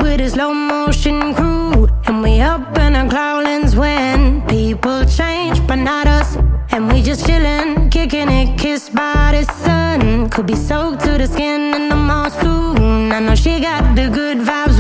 with a slow motion crew, and we up in our growlings when people change, but not us. And we just chillin', kicking it, kissed by the sun. Could be soaked to the skin in the mall soon. I know she got the good vibes